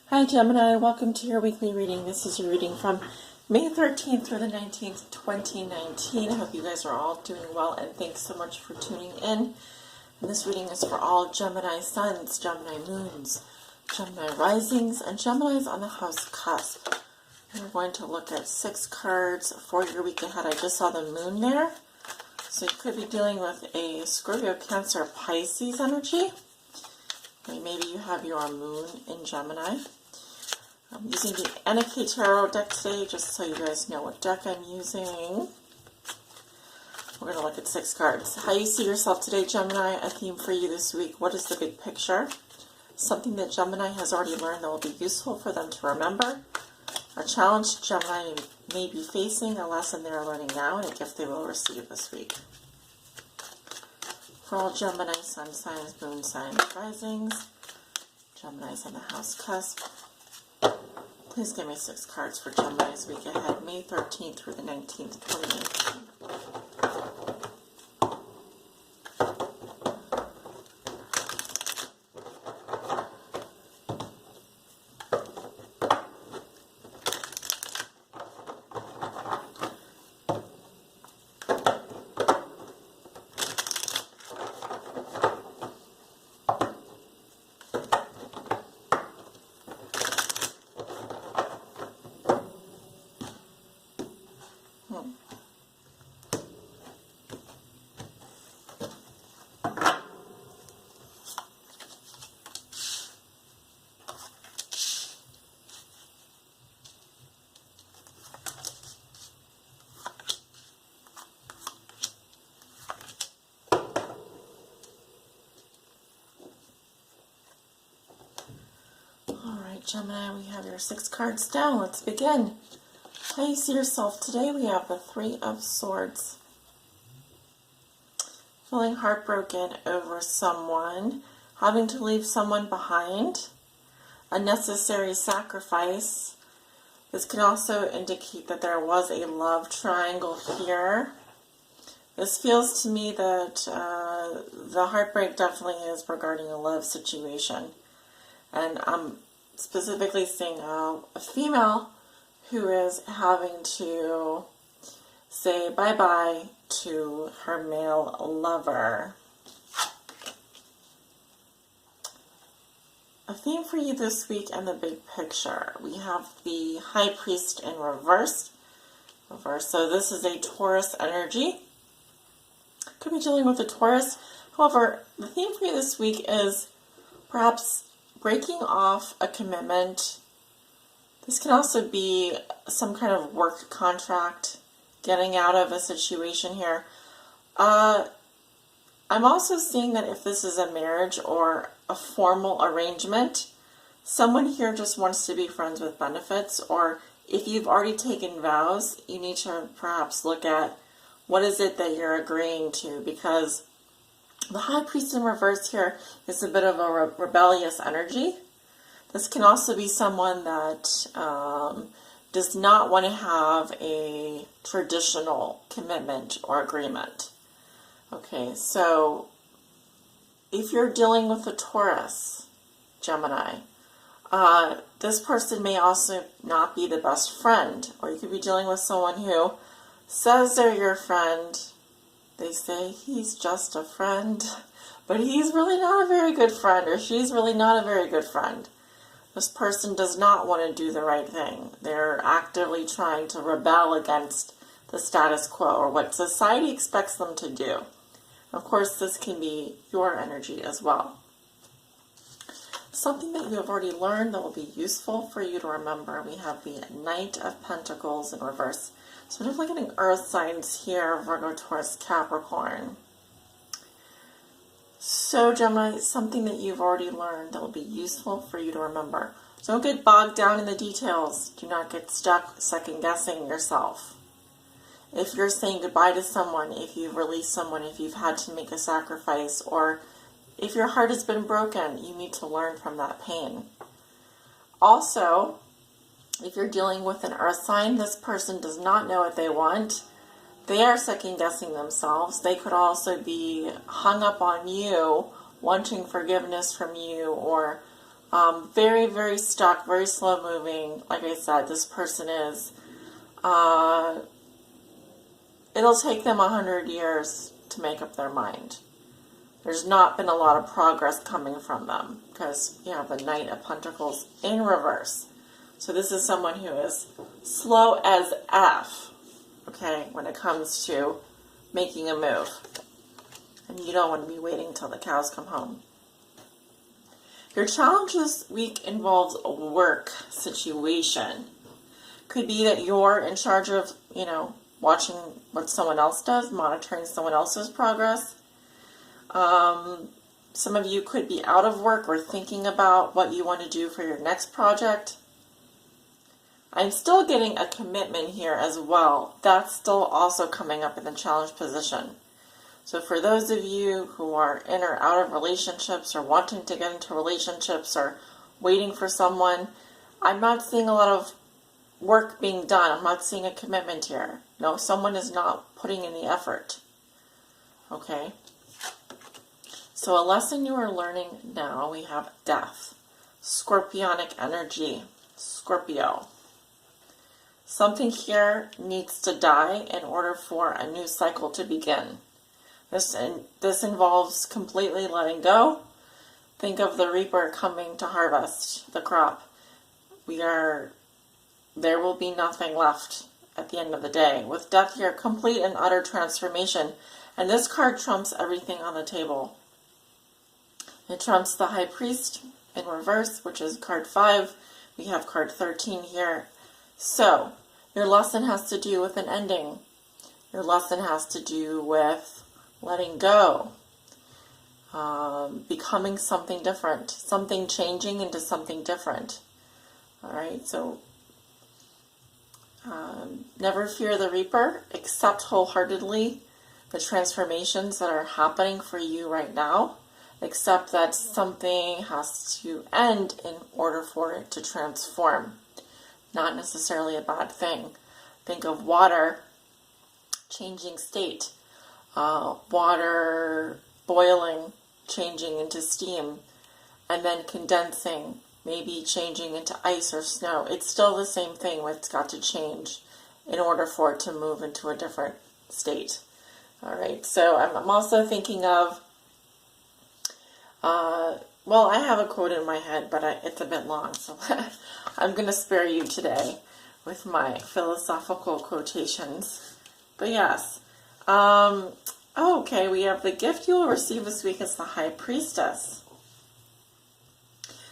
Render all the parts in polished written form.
Hi Gemini, welcome to your weekly reading. This is your reading from May 13th through the 19th, 2019. I hope you guys are all doing well and thanks so much for tuning in. And this reading is for all Gemini suns, Gemini moons, Gemini risings, and Geminis on the house cusp. And we're going to look at 6 cards for your week ahead. I just saw the moon there. So you could be dealing with a Scorpio, Cancer, Pisces energy. Maybe you have your moon in Gemini. I'm using the NK Tarot deck today, just so you guys know what deck I'm using. We're going to look at 6 cards. How you see yourself today, Gemini, a theme for you this week. What is the big picture? Something that Gemini has already learned that will be useful for them to remember. A challenge Gemini may be facing, a lesson they're learning now, and a gift they will receive this week. For all Gemini sun signs, moon signs, risings, Gemini's on the house cusp. Please give me 6 cards for Gemini's week ahead, May 13th through the 19th, 2019. Gemini, we have your 6 cards down. Let's begin. How you see yourself today? We have the 3 of Swords. Feeling heartbroken over someone, having to leave someone behind, a necessary sacrifice. This can also indicate that there was a love triangle here. This feels to me that the heartbreak definitely is regarding a love situation. And I'm specifically seeing a female who is having to say bye-bye to her male lover. A theme for you this week and the big picture. We have the High Priest in reverse. So this is a Taurus energy. Could be dealing with a Taurus. However, the theme for you this week is perhaps breaking off a commitment. This can also be some kind of work contract, getting out of a situation here. I'm also seeing that if this is a marriage or a formal arrangement, someone here just wants to be friends with benefits, or if you've already taken vows, you need to perhaps look at what is it that you're agreeing to, because the High Priest in reverse here is a bit of a rebellious energy. This can also be someone that does not want to have a traditional commitment or agreement. Okay, so if you're dealing with a Taurus, Gemini, this person may also not be the best friend, or you could be dealing with someone who says they're your friend. They say he's just a friend, but he's really not a very good friend, or she's really not a very good friend. This person does not want to do the right thing. They're actively trying to rebel against the status quo, or what society expects them to do. Of course, this can be your energy as well. Something that you have already learned that will be useful for you to remember. We have the Knight of Pentacles in reverse. So we're definitely getting earth signs here, Virgo, Taurus, Capricorn. So Gemini, something that you've already learned that will be useful for you to remember. So don't get bogged down in the details. Do not get stuck second guessing yourself. If you're saying goodbye to someone, if you've released someone, if you've had to make a sacrifice, or if your heart has been broken, you need to learn from that pain. Also, if you're dealing with an earth sign, this person does not know what they want. They are second guessing themselves. They could also be hung up on you, wanting forgiveness from you, or Very, very stuck, very slow moving. Like I said, this person is, it'll take them 100 years to make up their mind. There's not been a lot of progress coming from them because you have the Knight of Pentacles in reverse. So this is someone who is slow as F, okay, when it comes to making a move. And you don't want to be waiting till the cows come home. Your challenge this week involves a work situation. Could be that you're in charge of, watching what someone else does, monitoring someone else's progress. Some of you could be out of work or thinking about what you want to do for your next project. I'm still getting a commitment here as well. That's still also coming up in the challenge position. So for those of you who are in or out of relationships or wanting to get into relationships or waiting for someone, I'm not seeing a lot of work being done. I'm not seeing a commitment here. No, someone is not putting in the effort. Okay? So a lesson you are learning now, we have death. Scorpionic energy. Scorpio. Something here needs to die in order for a new cycle to begin. This involves completely letting go. Think of the reaper coming to harvest the crop. There will be nothing left at the end of the day. With death here, complete and utter transformation. And this card trumps everything on the table. It trumps the High Priest in reverse, which is card 5. We have card 13 here. So, your lesson has to do with an ending. Your lesson has to do with letting go, becoming something different, something changing into something different. All right, so never fear the Reaper, accept wholeheartedly the transformations that are happening for you right now. Accept that something has to end in order for it to transform. Not necessarily a bad thing. Think of water changing state. Water boiling, changing into steam, and then condensing, maybe changing into ice or snow. It's still the same thing. It's got to change in order for it to move into a different state. All right, so I'm also thinking of, well, I have a quote in my head, but it's a bit long, so I'm going to spare you today with my philosophical quotations. But yes, okay, we have the gift you will receive this week as the High Priestess.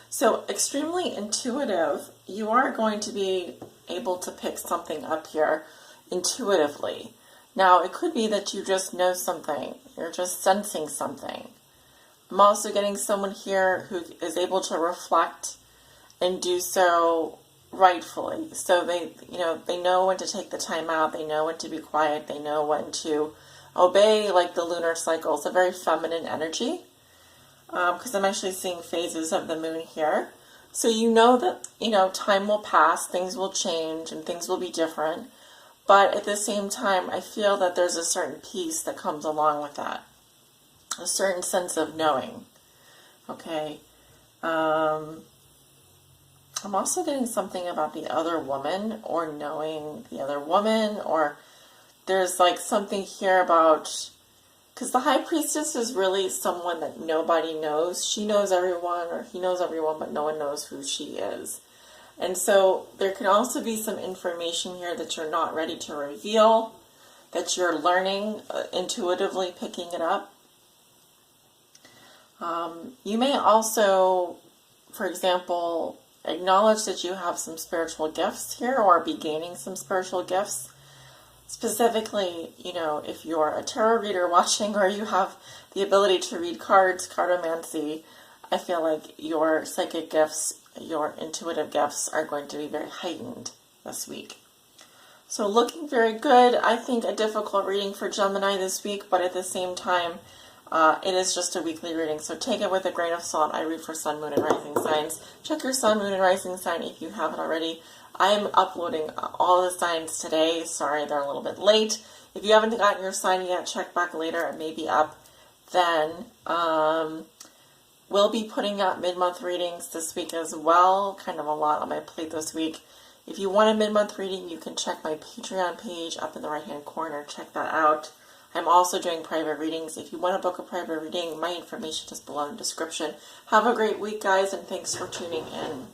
So extremely intuitive. You are going to be able to pick something up here intuitively. Now, it could be that you just know something. You're just sensing something. I'm also getting someone here who is able to reflect and do so rightfully. So they know when to take the time out. They know when to be quiet. They know when to obey, like the lunar cycle. It's a very feminine energy because I'm actually seeing phases of the moon here. So you know that, time will pass, things will change, and things will be different. But at the same time, I feel that there's a certain peace that comes along with that. A certain sense of knowing. Okay. I'm also getting something about the other woman or knowing the other woman, or there's like something here about, because the High Priestess is really someone that nobody knows. She knows everyone, or he knows everyone, but no one knows who she is. And so there can also be some information here that you're not ready to reveal, that you're learning, intuitively picking it up. You may also, for example, acknowledge that you have some spiritual gifts here or be gaining some spiritual gifts. Specifically, if you're a tarot reader watching or you have the ability to read cards, cartomancy, I feel like your psychic gifts, your intuitive gifts are going to be very heightened this week. So looking very good. I think a difficult reading for Gemini this week, but at the same time, it is just a weekly reading, so take it with a grain of salt. I read for Sun, Moon, and Rising signs. Check your Sun, Moon, and Rising sign if you haven't already. I'm uploading all the signs today. Sorry, they're a little bit late. If you haven't gotten your sign yet, check back later. It may be up then. Will be putting out mid-month readings this week as well. Kind of a lot on my plate this week. If you want a mid-month reading, you can check my Patreon page up in the right-hand corner. Check that out. I'm also doing private readings. If you want to book a private reading, my information is below in the description. Have a great week, guys, and thanks for tuning in.